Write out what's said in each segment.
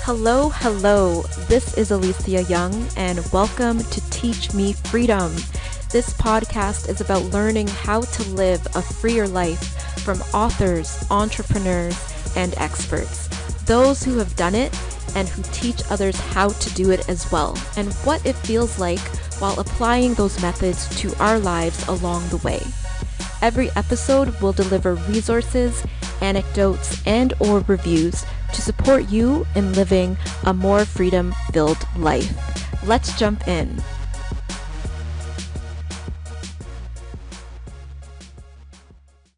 Hello. This is Alisia Young, and welcome to Teach Me Freedom. This podcast is about learning how to live a freer life from authors, entrepreneurs, and experts. Those who have done it and who teach others how to do it as well, and what it feels like while applying those methods to our lives along the way. Every episode will deliver resources, anecdotes, and or reviews to support you in living a more freedom-filled life. Let's jump in.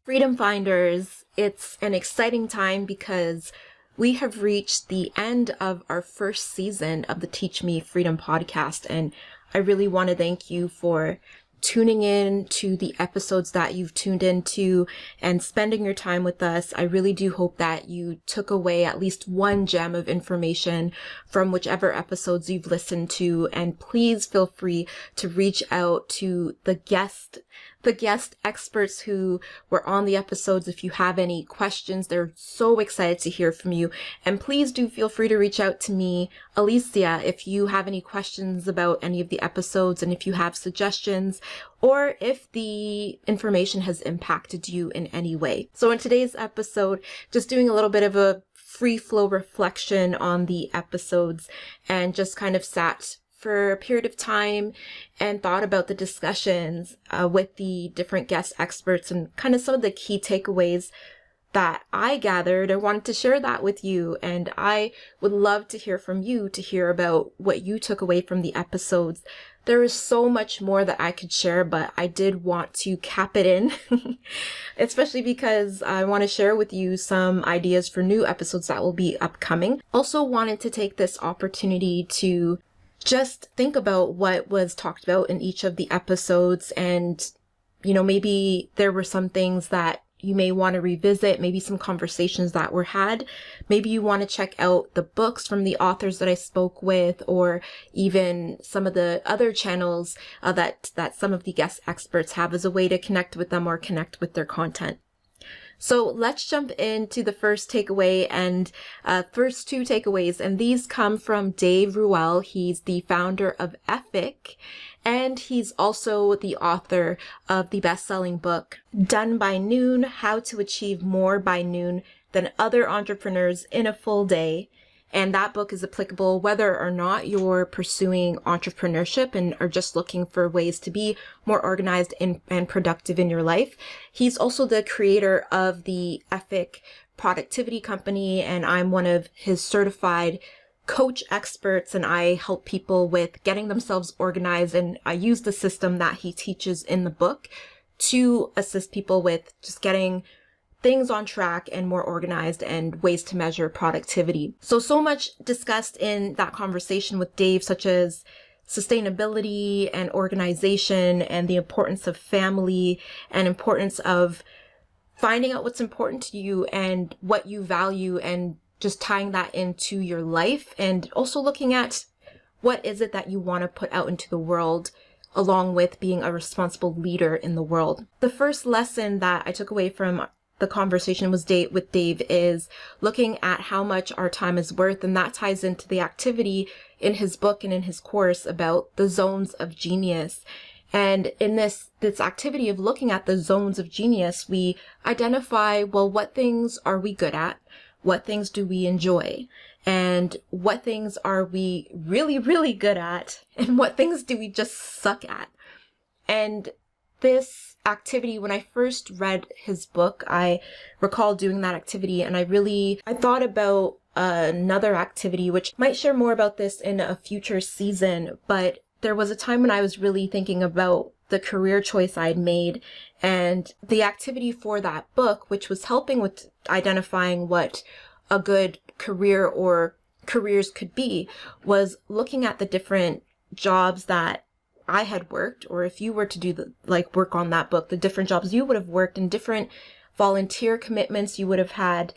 Freedom Finders, it's an exciting time because we have reached the end of our first season of the Teach Me Freedom podcast, and I really want to thank you for tuning in to the episodes that you've tuned into and spending your time with us. I really do hope that you took away at least one gem of information from whichever episodes you've listened to, and please feel free to reach out to the guest experts who were on the episodes. If you have any questions, they're so excited to hear from you. And please do feel free to reach out to me, Alisia, if you have any questions about any of the episodes, and if you have suggestions, or if the information has impacted you in any way. So in today's episode, just doing a little bit of a free flow reflection on the episodes, and just kind of sat for a period of time and thought about the discussions with the different guest experts and kind of some of the key takeaways that I gathered. I wanted to share that with you, and I would love to hear from you, to hear about what you took away from the episodes. There is so much more that I could share, but I did want to cap it in, especially because I want to share with you some ideas for new episodes that will be upcoming. Also wanted to take this opportunity to just think about what was talked about in each of the episodes, and, maybe there were some things that you may want to revisit, maybe some conversations that were had. Maybe you want to check out the books from the authors that I spoke with, or even some of the other channels that some of the guest experts have as a way to connect with them or connect with their content. So let's jump into the first takeaway and first two takeaways, and these come from Dave Ruel. He's the founder of Ethic, and he's also the author of the best-selling book, Done by Noon: How to Achieve More by Noon Than Other Entrepreneurs in a Full Day. And that book is applicable whether or not you're pursuing entrepreneurship and are just looking for ways to be more organized and productive in your life. He's also the creator of the Ethic Productivity Company, and I'm one of his certified coach experts, and I help people with getting themselves organized, and I use the system that he teaches in the book to assist people with just getting things on track and more organized and ways to measure productivity. So much discussed in that conversation with Dave, such as sustainability and organization and the importance of family and importance of finding out what's important to you and what you value, and just tying that into your life, and also looking at what is it that you want to put out into the world, along with being a responsible leader in the world. The first lesson that I took away from the conversation with Dave is looking at how much our time is worth, and that ties into the activity in his book and in his course about the zones of genius. And in this activity of looking at the zones of genius, we identify, well, what things are we good at? What things do we enjoy? And what things are we really, really good at? And what things do we just suck at? And this activity, when I first read his book, I recall doing that activity, and I thought about another activity, which might share more about this in a future season, but there was a time when I was really thinking about the career choice I'd made, and the activity for that book, which was helping with identifying what a good career or careers could be, was looking at the different jobs that I had worked, or if you were to do work on that book, the different jobs you would have worked and different volunteer commitments you would have had,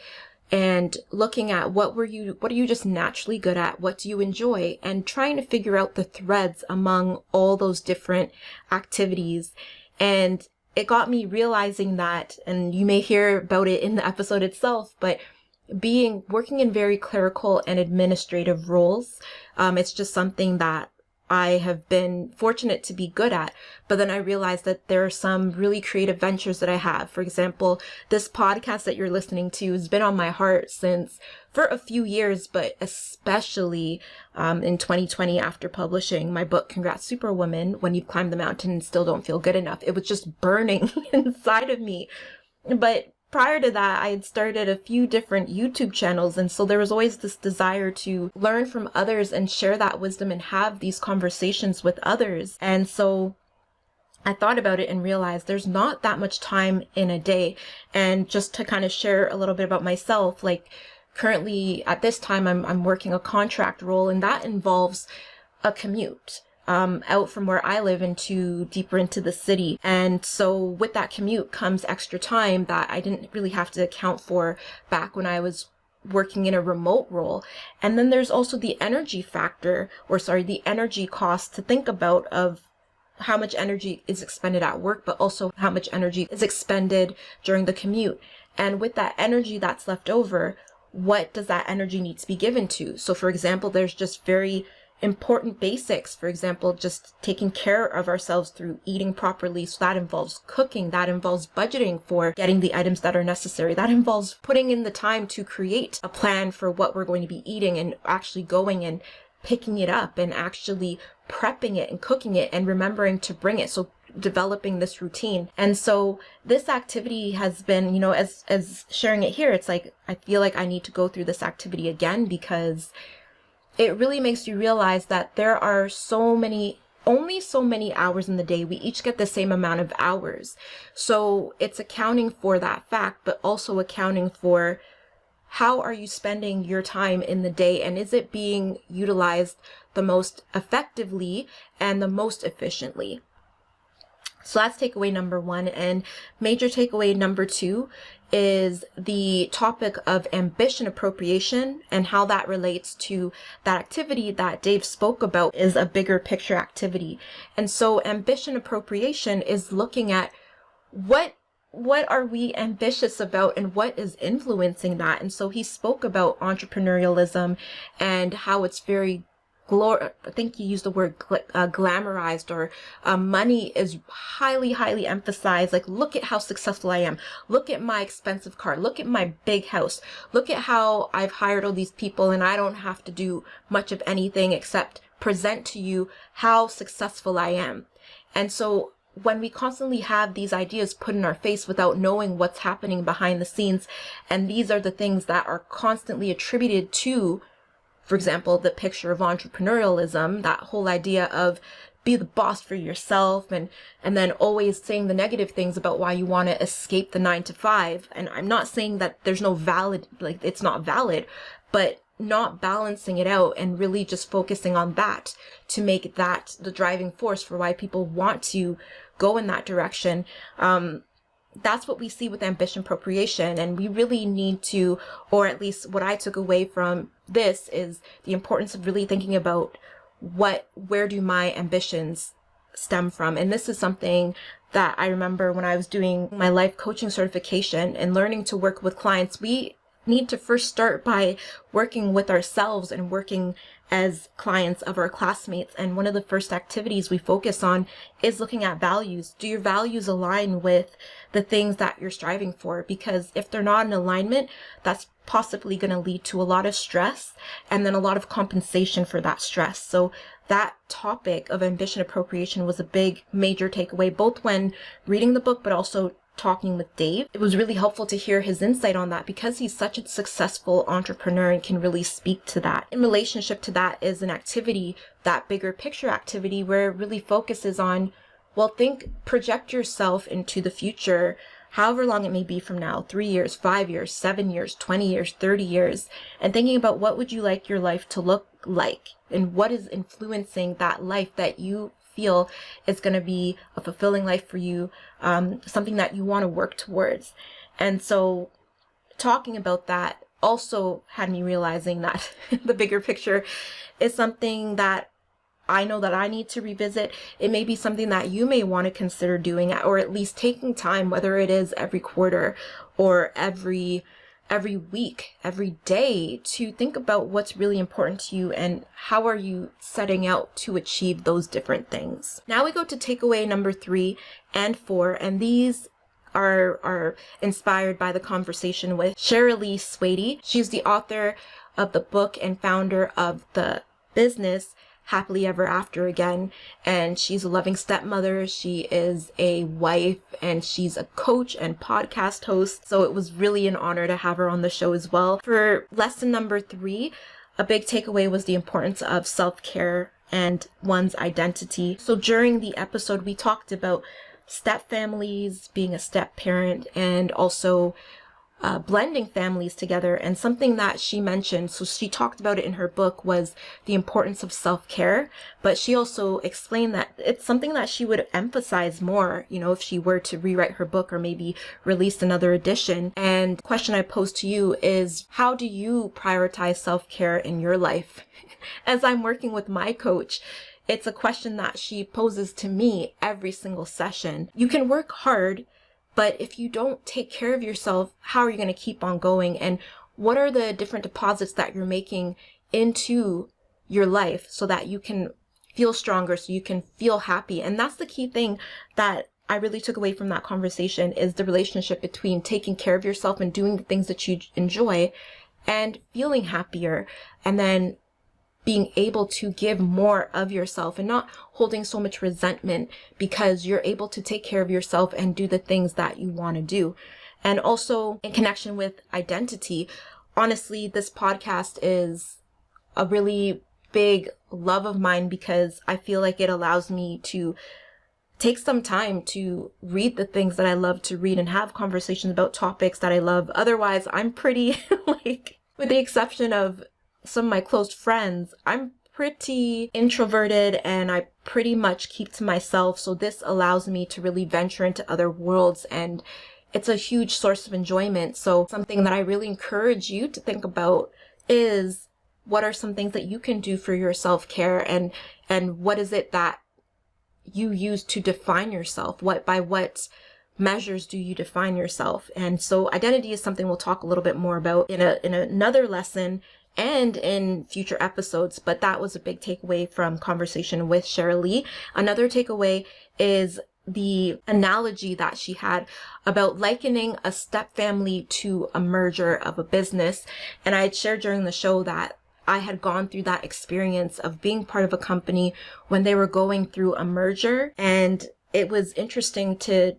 and looking at what are you just naturally good at? What do you enjoy? And trying to figure out the threads among all those different activities. And it got me realizing that, and you may hear about it in the episode itself, but working in very clerical and administrative roles. It's just something that I have been fortunate to be good at. But then I realized that there are some really creative ventures that I have. For example, this podcast that you're listening to has been on my heart for a few years, but especially in 2020 after publishing my book, Congrats Superwoman, When You've Climbed the Mountain and Still Don't Feel Good Enough. It was just burning inside of me. But prior to that, I had started a few different YouTube channels, and so there was always this desire to learn from others and share that wisdom and have these conversations with others. And so I thought about it and realized there's not that much time in a day. And just to kind of share a little bit about myself, like currently at this time, I'm working a contract role, and that involves a commute out from where I live deeper into the city. And so with that commute comes extra time that I didn't really have to account for back when I was working in a remote role. And then there's also the energy factor, the energy cost to think about of how much energy is expended at work, but also how much energy is expended during the commute. And with that energy that's left over, what does that energy need to be given to? So for example, there's just very important basics. For example, just taking care of ourselves through eating properly. So that involves cooking, that involves budgeting for getting the items that are necessary, that involves putting in the time to create a plan for what we're going to be eating and actually going and picking it up and actually prepping it and cooking it and remembering to bring it. So developing this routine. And so this activity has been, as sharing it here, it's like I feel like I need to go through this activity again, because it really makes you realize that there are only so many hours in the day. We each get the same amount of hours. So it's accounting for that fact, but also accounting for how are you spending your time in the day, and is it being utilized the most effectively and the most efficiently? So that's takeaway number one. And major takeaway number two is the topic of ambition appropriation and how that relates to that activity that Dave spoke about is a bigger picture activity. And so ambition appropriation is looking at what are we ambitious about and what is influencing that. And so he spoke about entrepreneurialism and how it's very I think he used the word glamorized, or money is highly, highly emphasized. Like, look at how successful I am. Look at my expensive car. Look at my big house. Look at how I've hired all these people and I don't have to do much of anything except present to you how successful I am. And so when we constantly have these ideas put in our face without knowing what's happening behind the scenes, and these are the things that are constantly attributed to, for example, the picture of entrepreneurialism, that whole idea of be the boss for yourself, and then always saying the negative things about why you want to escape the 9-to-5. And I'm not saying that there's no it's not valid, but not balancing it out and really just focusing on that to make that the driving force for why people want to go in that direction. That's what we see with ambition appropriation. And we really need to, or at least what I took away from this is the importance of really thinking about where do my ambitions stem from. And this is something that I remember when I was doing my life coaching certification and learning to work with clients. We need to first start by working with ourselves and working as clients of our classmates. And one of the first activities we focus on is looking at values. Do your values align with the things that you're striving for? Because if they're not in alignment, that's possibly going to lead to a lot of stress and then a lot of compensation for that stress. So that topic of ambition appropriation was a big major takeaway, both when reading the book, but also talking with Dave. It was really helpful to hear his insight on that because he's such a successful entrepreneur and can really speak to that. In relationship to that is an activity, that bigger picture activity, where it really focuses on, project yourself into the future, however long it may be from now, 3 years, 5 years, 7 years, 20 years, 30 years, and thinking about what would you like your life to look like and what is influencing that life that you feel is going to be a fulfilling life for you, something that you want to work towards. And so talking about that also had me realizing that the bigger picture is something that I know that I need to revisit. It may be something that you may want to consider doing, or at least taking time, whether it is every quarter or every every week, every day, to think about what's really important to you and how are you setting out to achieve those different things. Now we go to takeaway number 3 and 4, and these are inspired by the conversation with Shirley Swady. She's the author of the book and founder of the business Happily Ever After Again, and she's a loving stepmother, she is a wife, and she's a coach and podcast host, so it was really an honor to have her on the show as well. For lesson number 3, a big takeaway was the importance of self-care and one's identity. So during the episode, we talked about step families, being a step parent, and also blending families together. And something that she mentioned, so she talked about it in her book, was the importance of self-care, but she also explained that it's something that she would emphasize more, if she were to rewrite her book or maybe release another edition. And the question I pose to you is, how do you prioritize self-care in your life? As I'm working with my coach, it's a question that she poses to me every single session. You can work hard, but if you don't take care of yourself, how are you going to keep on going? And what are the different deposits that you're making into your life so that you can feel stronger, so you can feel happy? And that's the key thing that I really took away from that conversation, is the relationship between taking care of yourself and doing the things that you enjoy and feeling happier, and then being able to give more of yourself and not holding so much resentment because you're able to take care of yourself and do the things that you want to do. And also in connection with identity, honestly, this podcast is a really big love of mine because I feel like it allows me to take some time to read the things that I love to read and have conversations about topics that I love. Otherwise, I'm pretty with the exception of some of my close friends, I'm pretty introverted and I pretty much keep to myself. So this allows me to really venture into other worlds, and it's a huge source of enjoyment. So something that I really encourage you to think about is, what are some things that you can do for your self-care, and what is it that you use to define yourself? By what measures do you define yourself? And so identity is something we'll talk a little bit more about in another lesson and in future episodes, but that was a big takeaway from conversation with Shirley. Another takeaway is the analogy that she had about likening a step family to a merger of a business. And I had shared during the show that I had gone through that experience of being part of a company when they were going through a merger, and it was interesting to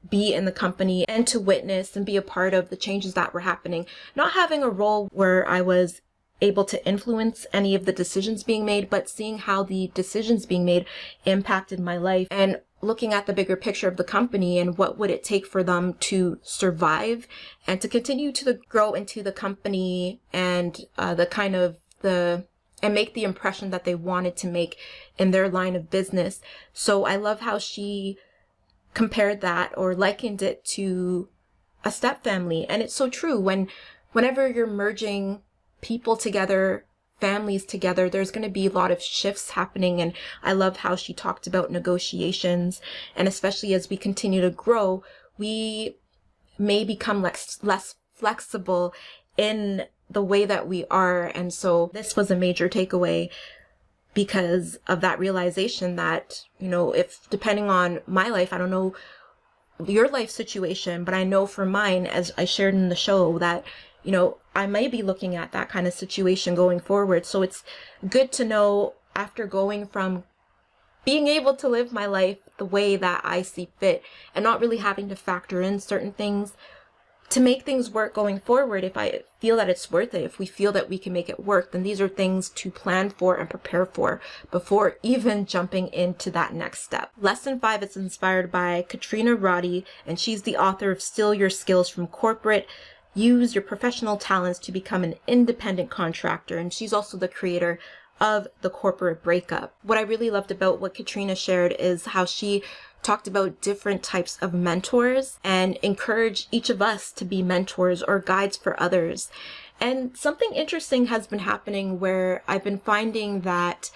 be in the company and to witness and be a part of the changes that were happening, not having a role where I was able to influence any of the decisions being made, but seeing how the decisions being made impacted my life and looking at the bigger picture of the company and what would it take for them to survive and to continue to grow into the company and and make the impression that they wanted to make in their line of business. So I love how she compared that or likened it to a step family. And it's so true. Whenever you're merging people together, families together, there's going to be a lot of shifts happening. And I love how she talked about negotiations. And especially as we continue to grow, we may become less flexible in the way that we are. And so this was a major takeaway because of that realization that, if depending on my life, I don't know your life situation, but I know for mine, as I shared in the show, that, I may be looking at that kind of situation going forward. So it's good to know, after going from being able to live my life the way that I see fit and not really having to factor in certain things to make things work going forward. If I feel that it's worth it, if we feel that we can make it work, then these are things to plan for and prepare for before even jumping into that next step. Lesson 5 is inspired by Katrina Roddy, and she's the author of Steal Your Skills from Corporate. Use your professional talents to become an independent contractor. And she's also the creator of The Corporate Breakup. What I really loved about what Katrina shared is how she talked about different types of mentors and encouraged each of us to be mentors or guides for others. And something interesting has been happening where I've been finding that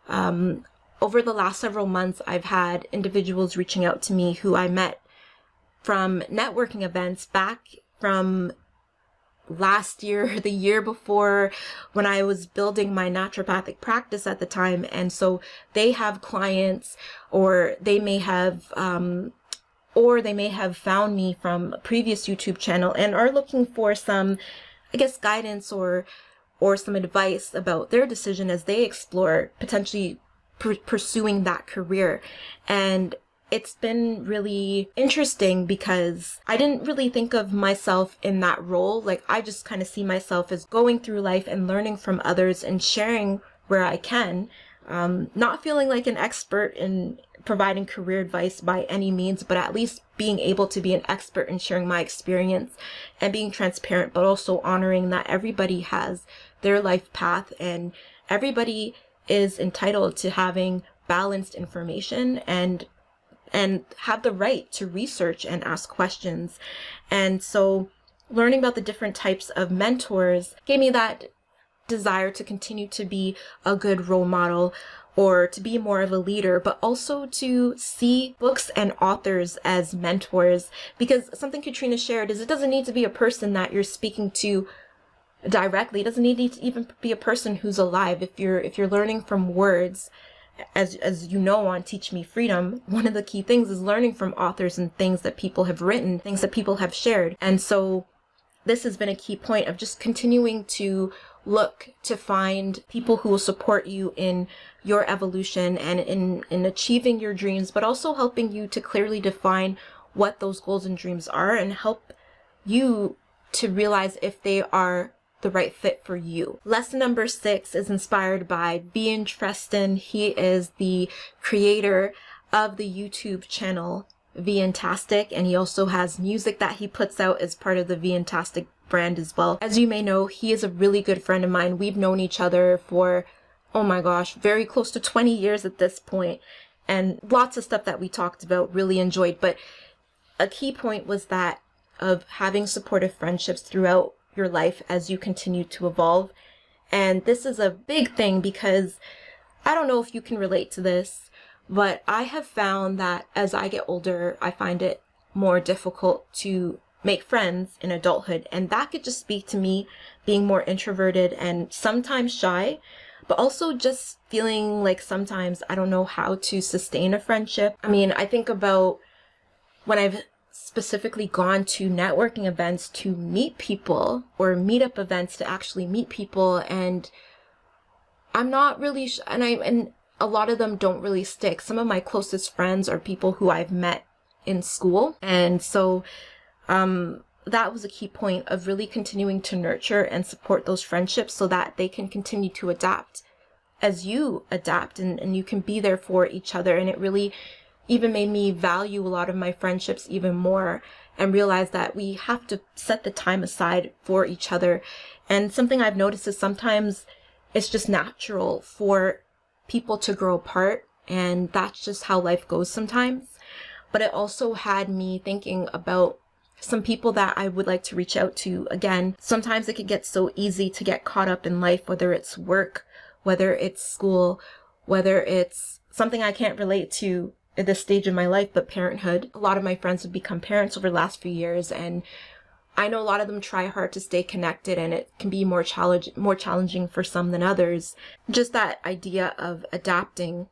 over the last several months, I've had individuals reaching out to me who I met from networking events back from last year, the year before, when I was building my naturopathic practice at the time. And so they have clients, or they may have found me from a previous YouTube channel and are looking for some, I guess, guidance or some advice about their decision as they explore potentially pursuing that career. And it's been really interesting because I didn't really think of myself in that role. Like, I just kind of see myself as going through life and learning from others and sharing where I can. Not feeling like an expert in providing career advice by any means, but at least being able to be an expert in sharing my experience and being transparent, but also honoring that everybody has their life path and everybody is entitled to having balanced information and have the right to research and ask questions. And so learning about the different types of mentors gave me that desire to continue to be a good role model or to be more of a leader, but also to see books and authors as mentors. Because something Katrina shared is it doesn't need to be a person that you're speaking to directly. It doesn't need to even be a person who's alive. If you're learning from words, as you know, on Teach Me Freedom, one of the key things is learning from authors and things that people have written, things that people have shared. And so this has been a key point of just continuing to look to find people who will support you in your evolution and in achieving your dreams, but also helping you to clearly define what those goals and dreams are and help you to realize if they are the right fit for you. Lesson number 6 is inspired by Ian Treston. He is the creator of the YouTube channel Viantastic, and he also has music that he puts out as part of the Viantastic brand as well. As you may know, he is a really good friend of mine. We've known each other for, oh my gosh, very close to 20 years at this point, and lots of stuff that we talked about, really enjoyed. But a key point was that of having supportive friendships throughout your life as you continue to evolve. And this is a big thing because I don't know if you can relate to this, but I have found that as I get older, I find it more difficult to make friends in adulthood. And that could just speak to me being more introverted and sometimes shy, but also just feeling like sometimes I don't know how to sustain a friendship. I mean, I think about when I've specifically gone to networking events to meet people or meetup events to actually meet people, and I'm not really and a lot of them don't really stick. Some of my closest friends are people who I've met in school, and so that was a key point of really continuing to nurture and support those friendships so that they can continue to adapt as you adapt, and you can be there for each other. And it really even made me value a lot of my friendships even more and realize that we have to set the time aside for each other. And something I've noticed is sometimes it's just natural for people to grow apart, and that's just how life goes sometimes. But it also had me thinking about some people that I would like to reach out to. Again, sometimes it can get so easy to get caught up in life, whether it's work, whether it's school, whether it's something I can't relate to at this stage in my life, but parenthood. A lot of my friends have become parents over the last few years, and I know a lot of them try hard to stay connected, and it can be more challenging for some than others. Just that idea of adapting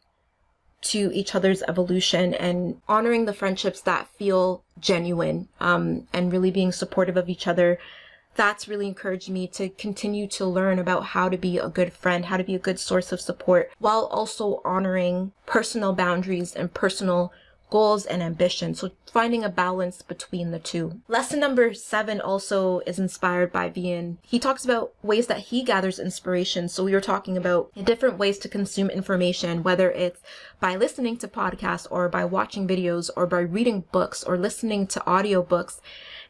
to each other's evolution and honoring the friendships that feel genuine, and really being supportive of each other. That's really encouraged me to continue to learn about how to be a good friend, how to be a good source of support, while also honoring personal boundaries and personal goals and ambitions. So finding a balance between the two. Lesson number 7 also is inspired by Ian. He talks about ways that he gathers inspiration. So we were talking about different ways to consume information, whether it's by listening to podcasts or by watching videos or by reading books or listening to audiobooks.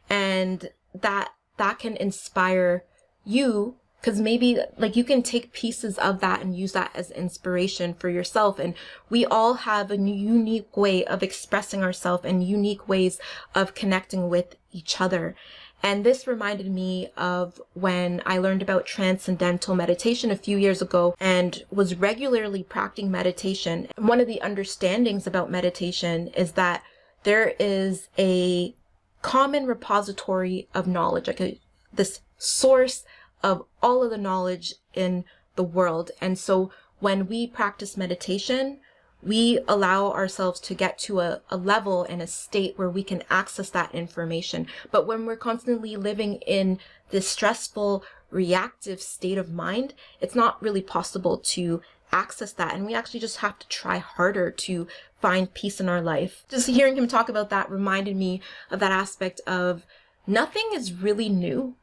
And that can inspire you, because maybe like you can take pieces of that and use that as inspiration for yourself. And we all have a unique way of expressing ourselves and unique ways of connecting with each other. And this reminded me of when I learned about Transcendental Meditation a few years ago and was regularly practicing meditation. One of the understandings about meditation is that there is a common repository of knowledge, this source of all of the knowledge in the world. And so when we practice meditation, we allow ourselves to get to a level and a state where we can access that information. But when we're constantly living in this stressful, reactive state of mind, it's not really possible to access that. And we actually just have to try harder to find peace in our life. Just hearing him talk about that reminded me of that aspect of nothing is really new.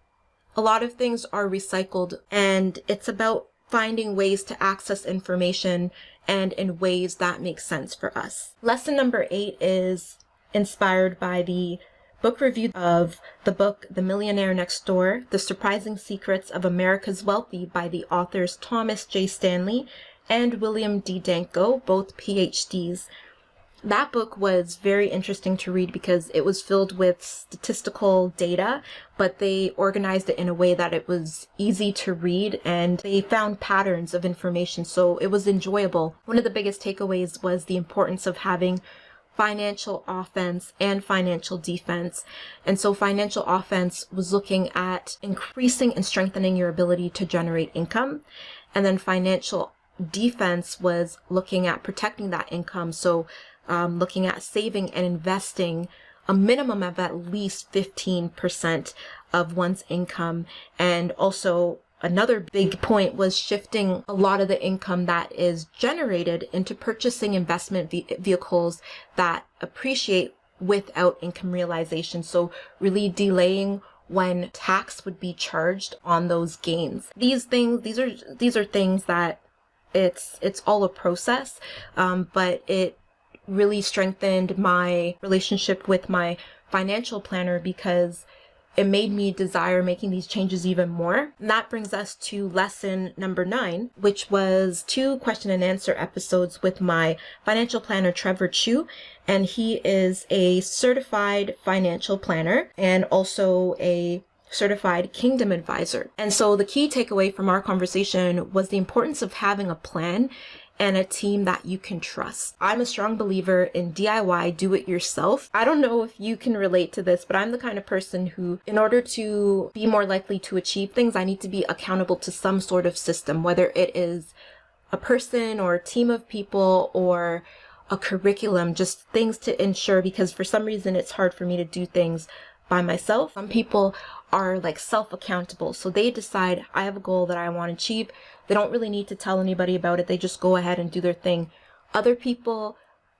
A lot of things are recycled, and it's about finding ways to access information and in ways that make sense for us. Lesson number 8 is inspired by the book review of the book The Millionaire Next Door, The Surprising Secrets of America's Wealthy by the authors Thomas J. Stanley and William D. Danko, both PhDs. That book was very interesting to read because it was filled with statistical data, but they organized it in a way that it was easy to read, and they found patterns of information, so it was enjoyable. One of the biggest takeaways was the importance of having financial offense and financial defense. And so financial offense was looking at increasing and strengthening your ability to generate income, and then financial defense was looking at protecting that income. So looking at saving and investing a minimum of at least 15% of one's income. And also another big point was shifting a lot of the income that is generated into purchasing investment vehicles that appreciate without income realization. So really delaying when tax would be charged on those gains. These are things that it's all a process, but it really strengthened my relationship with my financial planner because it made me desire making these changes even more. And that brings us to lesson number 9, which was 2 question and answer episodes with my financial planner, Trevor Chu. And he is a certified financial planner and also a certified kingdom advisor. And so the key takeaway from our conversation was the importance of having a plan and a team that you can trust. I'm a strong believer in DIY, do it yourself. I don't know if you can relate to this, but I'm the kind of person who, in order to be more likely to achieve things, I need to be accountable to some sort of system, whether it is a person or a team of people or a curriculum, just things to ensure, because for some reason it's hard for me to do things by myself. Some people are like self-accountable. So they decide, I have a goal that I want to achieve. They don't really need to tell anybody about it. They just go ahead and do their thing. Other people,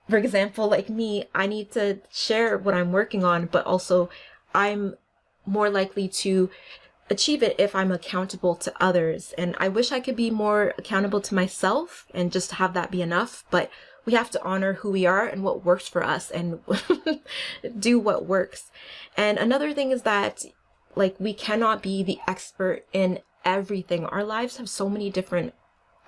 for example, like me, I need to share what I'm working on, but also I'm more likely to achieve it if I'm accountable to others. And I wish I could be more accountable to myself and just have that be enough, but we have to honor who we are and what works for us and do what works. And another thing is that, like, we cannot be the expert in everything. Our lives have so many different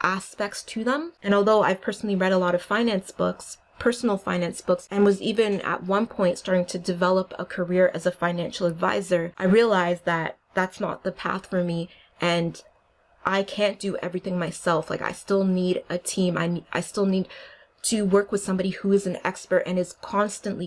aspects to them. And although I've personally read a lot of finance books, personal finance books, and was even at one point starting to develop a career as a financial advisor, I realized that that's not the path for me. And I can't do everything myself. Like, I still need a team. I still need to work with somebody who is an expert and is constantly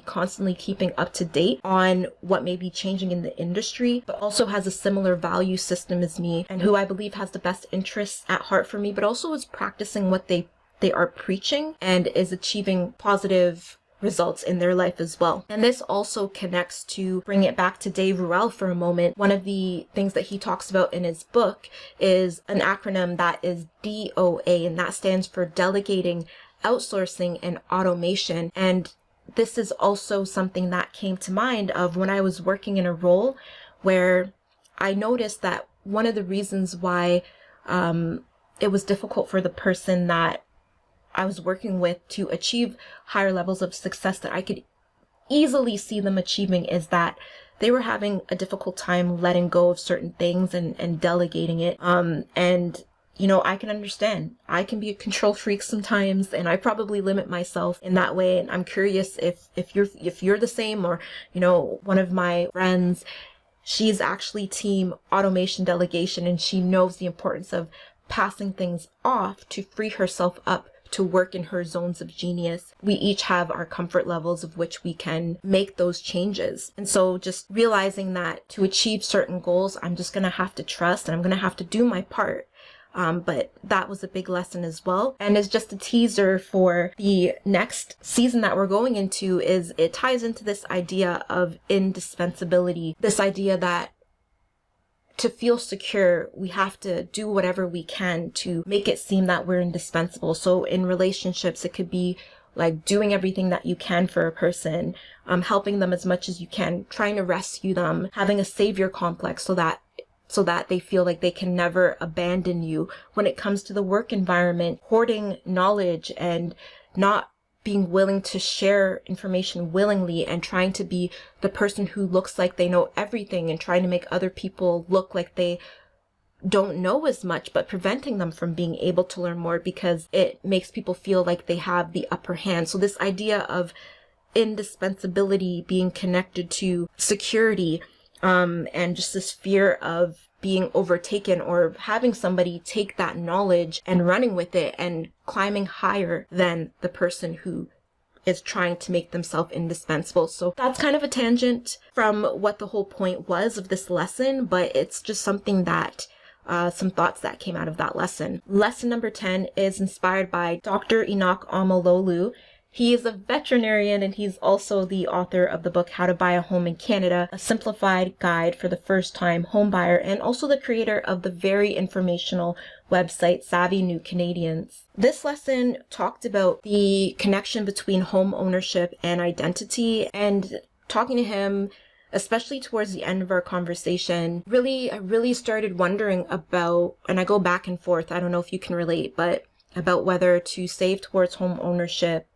keeping up to date on what may be changing in the industry, but also has a similar value system as me, and who I believe has the best interests at heart for me, but also is practicing what they are preaching and is achieving positive results in their life as well. And this also connects to bring it back to Dave Ruel for a moment. One of the things that he talks about in his book is an acronym that is DOA, and that stands for Delegating, Outsourcing, and Automation. And this is also something that came to mind of when I was working in a role where I noticed that one of the reasons why it was difficult for the person that I was working with to achieve higher levels of success that I could easily see them achieving is that they were having a difficult time letting go of certain things and delegating it. And you know, I can understand. I can be a control freak sometimes, and I probably limit myself in that way. And I'm curious if you're the same, or, you know, one of my friends, she's actually team automation delegation, and she knows the importance of passing things off to free herself up to work in her zones of genius. We each have our comfort levels of which we can make those changes. And so just realizing that to achieve certain goals, I'm just going to have to trust and I'm going to have to do my part. But that was a big lesson as well. And as just a teaser for the next season that we're going into, is it ties into this idea of indispensability, this idea that to feel secure, we have to do whatever we can to make it seem that we're indispensable. So in relationships, it could be like doing everything that you can for a person, helping them as much as you can, trying to rescue them, having a savior complex so that they feel like they can never abandon you. When it comes to the work environment, hoarding knowledge and not being willing to share information willingly and trying to be the person who looks like they know everything and trying to make other people look like they don't know as much, but preventing them from being able to learn more because it makes people feel like they have the upper hand. So this idea of indispensability being connected to security, and just this fear of being overtaken or having somebody take that knowledge and running with it and climbing higher than the person who is trying to make themselves indispensable. So that's kind of a tangent from what the whole point was of this lesson, but it's just something that some thoughts that came out of that lesson. Lesson number 10 is inspired by Dr. Enoch Amalolu. He is a veterinarian and he's also the author of the book How to Buy a Home in Canada, a simplified guide for the first-time home buyer, and also the creator of the very informational website Savvy New Canadians. This lesson talked about the connection between home ownership and identity, and talking to him, especially towards the end of our conversation, I really started wondering about, and I go back and forth, I don't know if you can relate, but about whether to save towards home ownership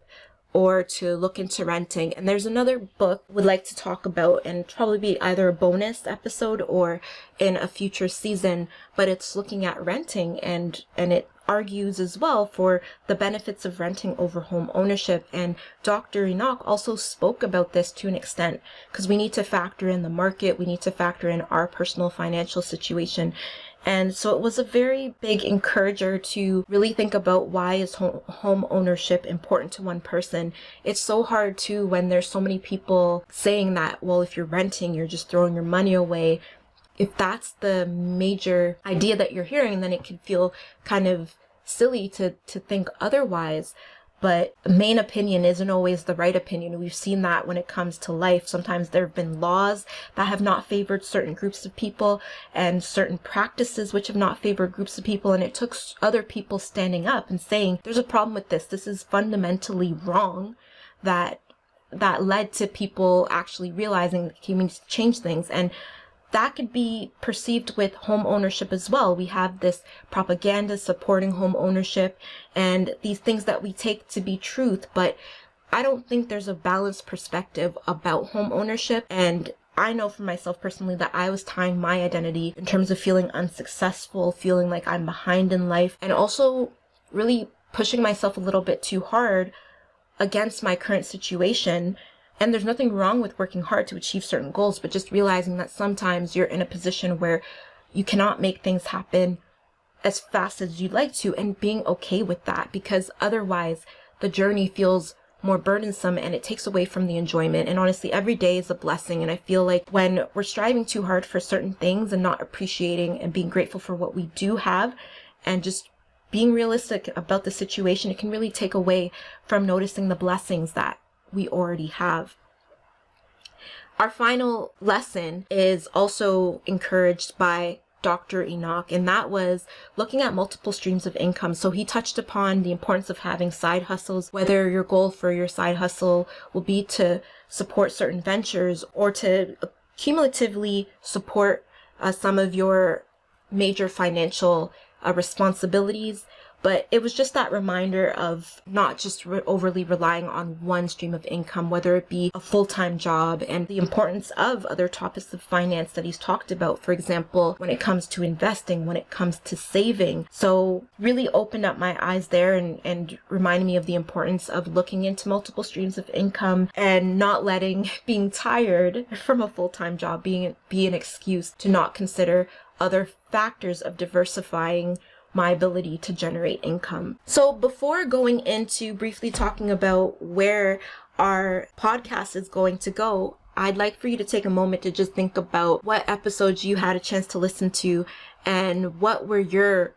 or to look into renting. And there's another book I would like to talk about, and probably be either a bonus episode or in a future season, but it's looking at renting, and it argues as well for the benefits of renting over home ownership. And Dr. Enoch also spoke about this to an extent, because we need to factor in the market, we need to factor in our personal financial situation. And so it was a very big encourager to really think about, why is home ownership important to one person? It's so hard too when there's so many people saying that, well, if you're renting, you're just throwing your money away. If that's the major idea that you're hearing, then it can feel kind of silly to think otherwise. But the main opinion isn't always the right opinion. We've seen that when it comes to life. Sometimes there have been laws that have not favored certain groups of people and certain practices which have not favored groups of people. And it took other people standing up and saying, there's a problem with this. This is fundamentally wrong, that led to people actually realizing that we need to change things. And that could be perceived with home ownership as well. We have this propaganda supporting home ownership and these things that we take to be truth, but I don't think there's a balanced perspective about home ownership. And I know for myself personally that I was tying my identity in terms of feeling unsuccessful, feeling like I'm behind in life, and also really pushing myself a little bit too hard against my current situation. And there's nothing wrong with working hard to achieve certain goals, but just realizing that sometimes you're in a position where you cannot make things happen as fast as you'd like to, and being okay with that, because otherwise the journey feels more burdensome and it takes away from the enjoyment. And honestly, every day is a blessing. And I feel like when we're striving too hard for certain things and not appreciating and being grateful for what we do have, and just being realistic about the situation, it can really take away from noticing the blessings that we already have. Our final lesson is also encouraged by Dr. Enoch, and that was looking at multiple streams of income. So he touched upon the importance of having side hustles, whether your goal for your side hustle will be to support certain ventures or to cumulatively support some of your major financial responsibilities. But it was just that reminder of not just overly relying on one stream of income, whether it be a full-time job, and the importance of other topics of finance that he's talked about, for example, when it comes to investing, when it comes to saving. So really opened up my eyes there and reminded me of the importance of looking into multiple streams of income and not letting being tired from a full-time job be an excuse to not consider other factors of diversifying my ability to generate income. So before going into briefly talking about where our podcast is going to go, I'd like for you to take a moment to just think about what episodes you had a chance to listen to and what were your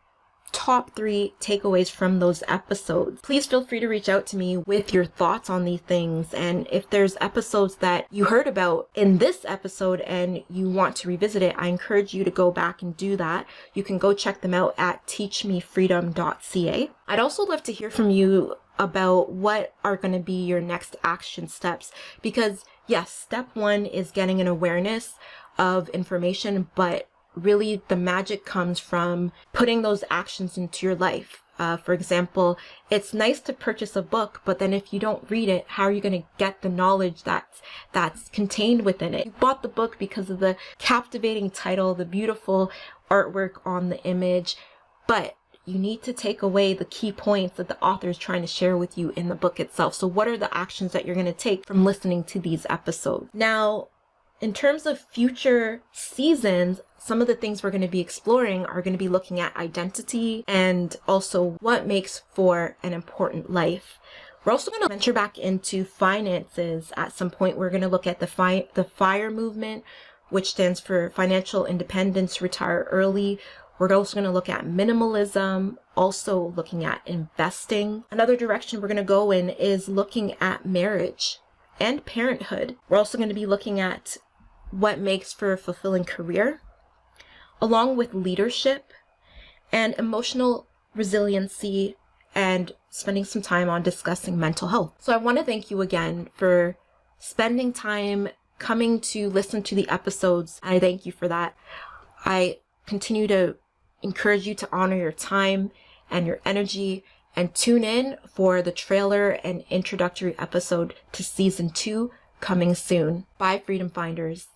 top 3 takeaways from those episodes. Please feel free to reach out to me with your thoughts on these things. And if there's episodes that you heard about in this episode and you want to revisit it, I encourage you to go back and do that. You can go check them out at teachmefreedom.ca. I'd also love to hear from you about what are going to be your next action steps, because yes, step 1 is getting an awareness of information, but really the magic comes from putting those actions into your life. For example, it's nice to purchase a book, but then if you don't read it, how are you going to get the knowledge that's contained within it? You bought the book because of the captivating title, the beautiful artwork on the image, but you need to take away the key points that the author is trying to share with you in the book itself. So what are the actions that you're going to take from listening to these episodes? Now, in terms of future seasons, some of the things we're going to be exploring are going to be looking at identity and also what makes for an important life. We're also going to venture back into finances at some point. We're going to look at the FIRE movement, which stands for Financial Independence, Retire Early. We're also going to look at minimalism, also looking at investing. Another direction we're going to go in is looking at marriage and parenthood. We're also going to be looking at what makes for a fulfilling career, along with leadership and emotional resiliency, and spending some time on discussing mental health. So I want to thank you again for spending time coming to listen to the episodes. I thank you for that. I continue to encourage you to honor your time and your energy, and tune in for the trailer and introductory episode to season 2 coming soon. Bye, Freedom Finders.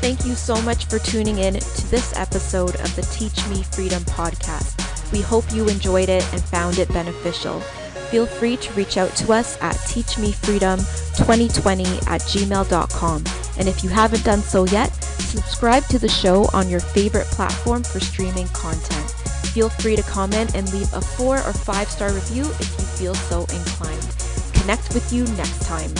Thank you so much for tuning in to this episode of the Teach Me Freedom podcast. We hope you enjoyed it and found it beneficial. Feel free to reach out to us at teachmefreedom2020@gmail.com. And if you haven't done so yet, subscribe to the show on your favorite platform for streaming content. Feel free to comment and leave a 4 or 5-star review if you feel so inclined. Connect with you next time.